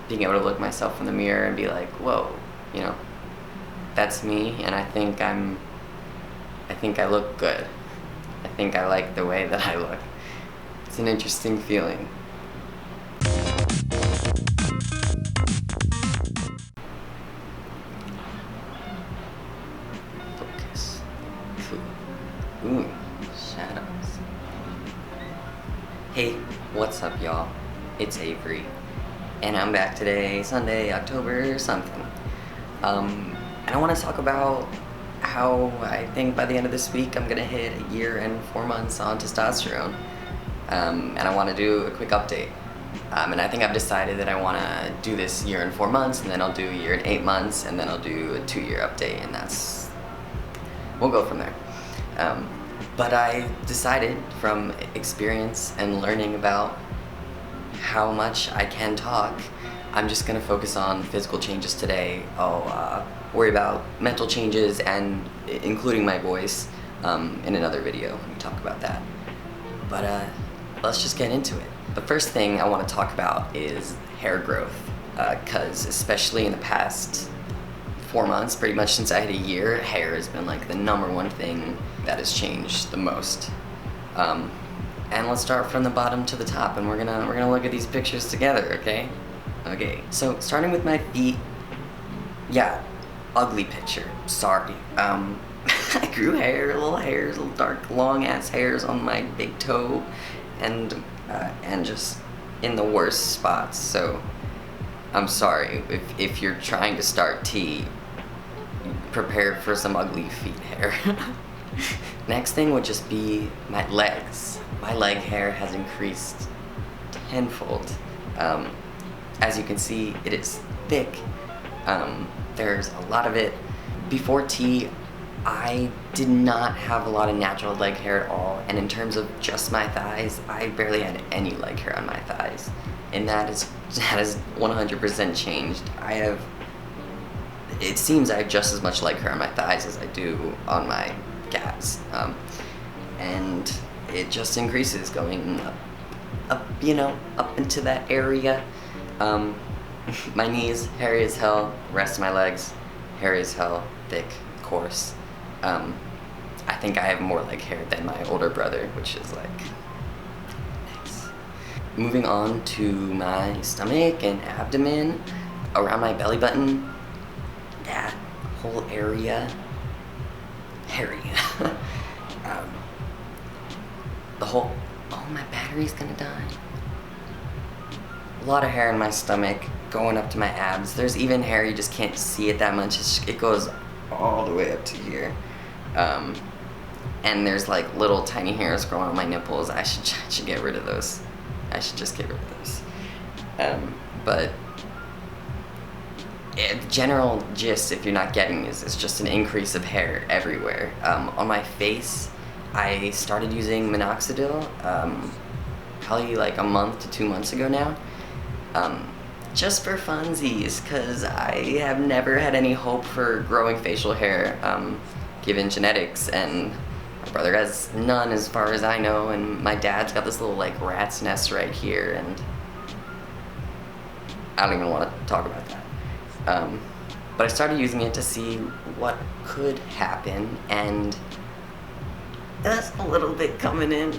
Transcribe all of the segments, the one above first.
being able to look myself in the mirror and be like, whoa, you know, that's me, and I think I look good. I think I like the way that I look. It's an interesting feeling. Focus. Ooh, shadows. Hey, what's up, y'all? It's Avery, and I'm back today, Sunday, October something. And I want to talk about how I think by the end of this week I'm gonna hit a year and 4 months on testosterone. And I want to do a quick update. And I think I've decided that I want to do this year and 4 months, and then I'll do a year and 8 months, and then I'll do a 2-year update, and we'll go from there. But I decided from experience and learning about how much I can talk, I'm just gonna focus on physical changes today. I'll worry about mental changes and including my voice in another video. We talk about that. But let's just get into it. The first thing I want to talk about is hair growth, because especially in the past 4 months, pretty much since I hit a year, hair has been like the #1 thing that has changed the most. And let's start from the bottom to the top, and we're gonna look at these pictures together, okay? Okay. So starting with my feet, yeah, ugly picture. Sorry. I grew hair, little dark, long ass hairs on my big toe, and just in the worst spots. So I'm sorry if you're trying to start tea. Prepare for some ugly feet hair. Next thing would just be my legs. My leg hair has increased tenfold. As you can see, it is thick. There's a lot of it. Before tea, I did not have a lot of natural leg hair at all, and in terms of just my thighs, I barely had any leg hair on my thighs, and that has 100% changed. It seems I have just as much leg hair on my thighs as I do on my calves, and it just increases going up into that area. My knees, hairy as hell. Rest of my legs, hairy as hell, thick, coarse. I think I have more leg hair than my older brother, which is like nice. Moving on to my stomach and abdomen, around my belly button, that whole area, hairy. Oh, my battery's gonna die. A lot of hair in my stomach, going up to my abs. There's even hair, you just can't see it that much. It goes all the way up to here. And there's like little tiny hairs growing on my nipples. I should get rid of those. I should just get rid of those. But the general gist, if you're not getting this, is just an increase of hair everywhere. On my face, I started using minoxidil probably like a month to 2 months ago now. Just for funsies, because I have never had any hope for growing facial hair, given genetics, and my brother has none as far as I know, and my dad's got this little like rat's nest right here, and I don't even want to talk about that. But I started using it to see what could happen, and that's a little bit coming in,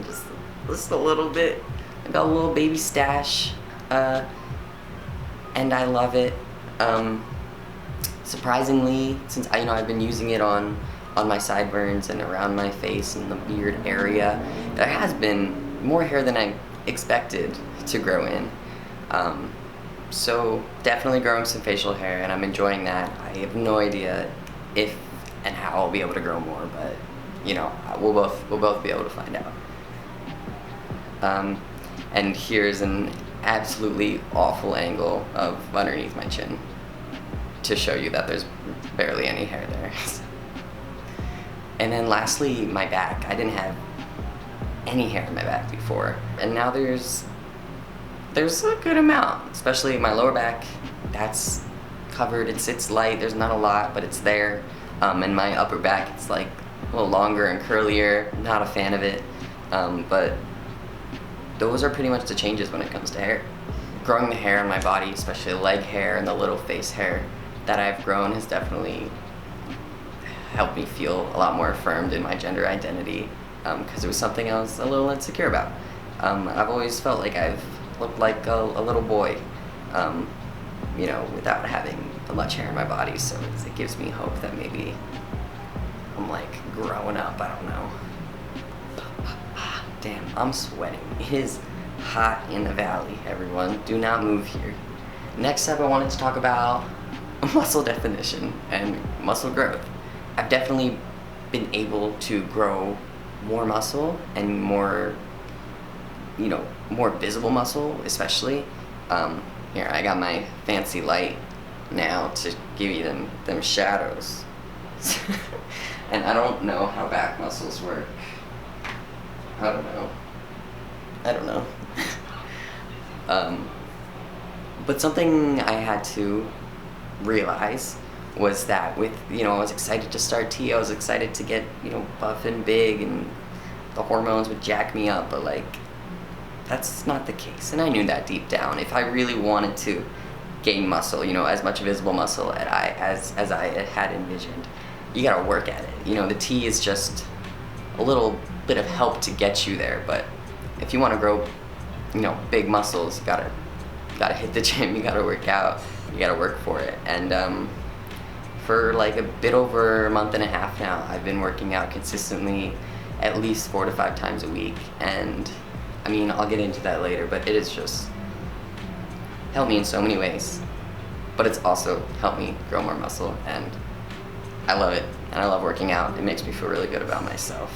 just a little bit. I got a little baby stash, and I love it. Surprisingly, since I've been using it on my sideburns and around my face and the beard area, there has been more hair than I expected to grow in. So definitely growing some facial hair, and I'm enjoying that. I have no idea if and how I'll be able to grow more, but we'll both be able to find out. And here's an absolutely awful angle of underneath my chin to show you that there's barely any hair there. And then lastly, my back. I didn't have any hair in my back before, and now there's a good amount, especially my lower back. That's covered, it's light, there's not a lot, but it's there. And my upper back, it's like a little longer and curlier. Not a fan of it, but those are pretty much the changes when it comes to hair. growing the hair on my body, especially the leg hair and the little face hair that I've grown, has definitely helped me feel a lot more affirmed in my gender identity, because it was something I was a little insecure about. I've always felt like I've looked like a little boy, you know, without having much hair in my body, so it gives me hope that maybe I'm like growing up, I don't know. Damn, I'm sweating. It is hot in the valley, everyone. Do not move here. Next up, I wanted to talk about muscle definition and muscle growth. I've definitely been able to grow more muscle and more, you know, more visible muscle, especially. Here, I got my fancy light now to give you them shadows. And I don't know how back muscles work. I don't know. But something I had to realize was that with, you know, I was excited to start T, I was excited to get, you know, buff and big, and the hormones would jack me up, but like, that's not the case. And I knew that deep down. If I really wanted to gain muscle, you know, as much visible muscle as I had envisioned, you gotta work at it. You know, the T is just a little bit of help to get you there, but if you wanna grow, you know, big muscles, you gotta hit the gym, you gotta work out, you gotta work for it. And for like a bit over a month and a half now, I've been working out consistently at least 4 to 5 times a week. And I mean, I'll get into that later, but it has just helped me in so many ways. But it's also helped me grow more muscle, and I love it. And I love working out. It makes me feel really good about myself.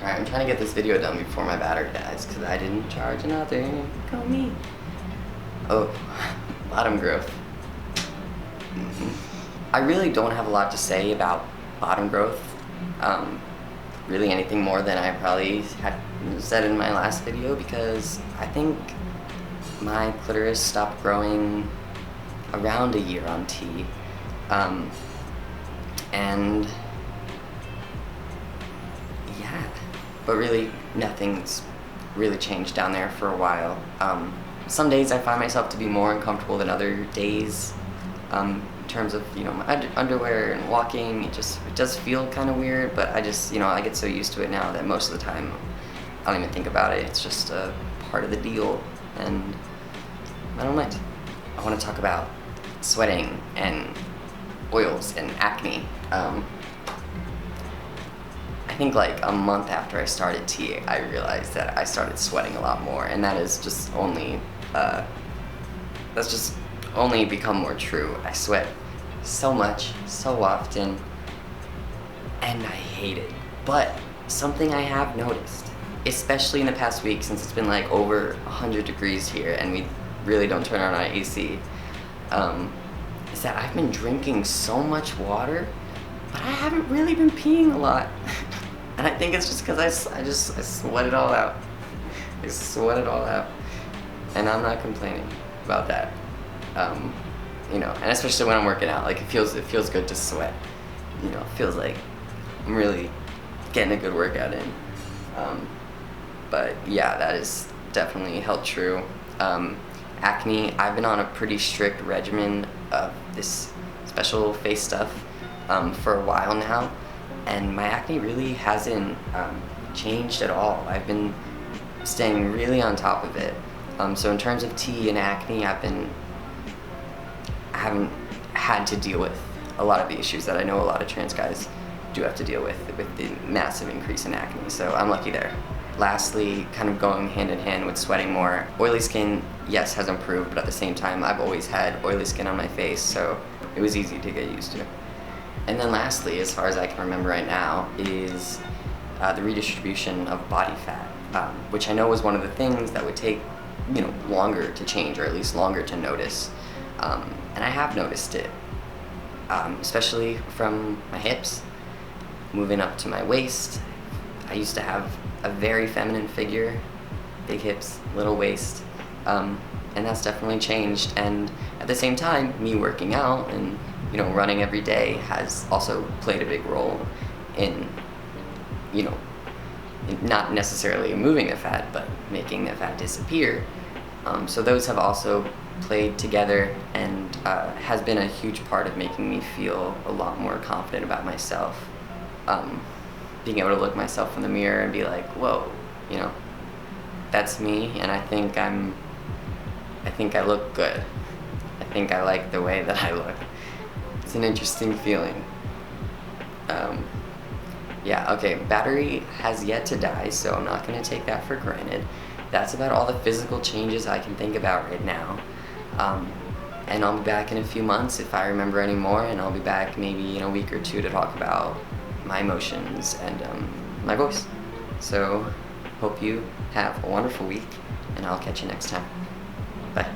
Alright, I'm trying to get this video done before my battery dies, because I didn't charge another. Go me. Oh, bottom growth. I really don't have a lot to say about bottom growth. Really anything more than I probably had said in my last video, because I think my clitoris stopped growing around a year on T. And yeah, but really nothing's really changed down there for a while. Some days I find myself to be more uncomfortable than other days. In terms of, you know, my underwear and walking, it does feel kind of weird, but I just, you know, I get so used to it now that most of the time I don't even think about it. It's just a part of the deal, and I don't mind. I want to talk about sweating and oils and acne. I think like a month after I started T, I realized that I started sweating a lot more, and that is just only, that's just only become more true. I sweat so much, so often, and I hate it. But something I have noticed, especially in the past week, since it's been like over 100 degrees here and we really don't turn on our AC, is that I've been drinking so much water, but I haven't really been peeing a lot. And I think it's just because I sweat it all out. I sweat it all out. And I'm not complaining about that. You know, and especially when I'm working out, like it feels good to sweat. You know, it feels like I'm really getting a good workout in. But yeah, that is definitely held true. Acne, I've been on a pretty strict regimen of this special face stuff for a while now, and my acne really hasn't changed at all. I've been staying really on top of it. So in terms of T and acne, I haven't had to deal with a lot of the issues that I know a lot of trans guys do have to deal with the massive increase in acne, so I'm lucky there. Lastly, kind of going hand in hand with sweating more, oily skin, yes, has improved, but at the same time, I've always had oily skin on my face, so it was easy to get used to. And then lastly, as far as I can remember right now, is the redistribution of body fat, which I know was one of the things that would take, you know, longer to change, or at least longer to notice. And I have noticed it, especially from my hips, moving up to my waist. I used to have a very feminine figure, big hips, little waist, and that's definitely changed. And at the same time, me working out and, you know, running every day has also played a big role in, you know, not necessarily removing the fat, but making the fat disappear. So those have also played together and has been a huge part of making me feel a lot more confident about myself. Being able to look myself in the mirror and be like, whoa, you know, that's me, and I think I look good. I think I like the way that I look. It's an interesting feeling. Yeah, okay, battery has yet to die, so I'm not gonna take that for granted. That's about all the physical changes I can think about right now. And I'll be back in a few months if I remember any more, and I'll be back maybe in a week or two to talk about my emotions and my voice. So, hope you have a wonderful week, and I'll catch you next time. Bye.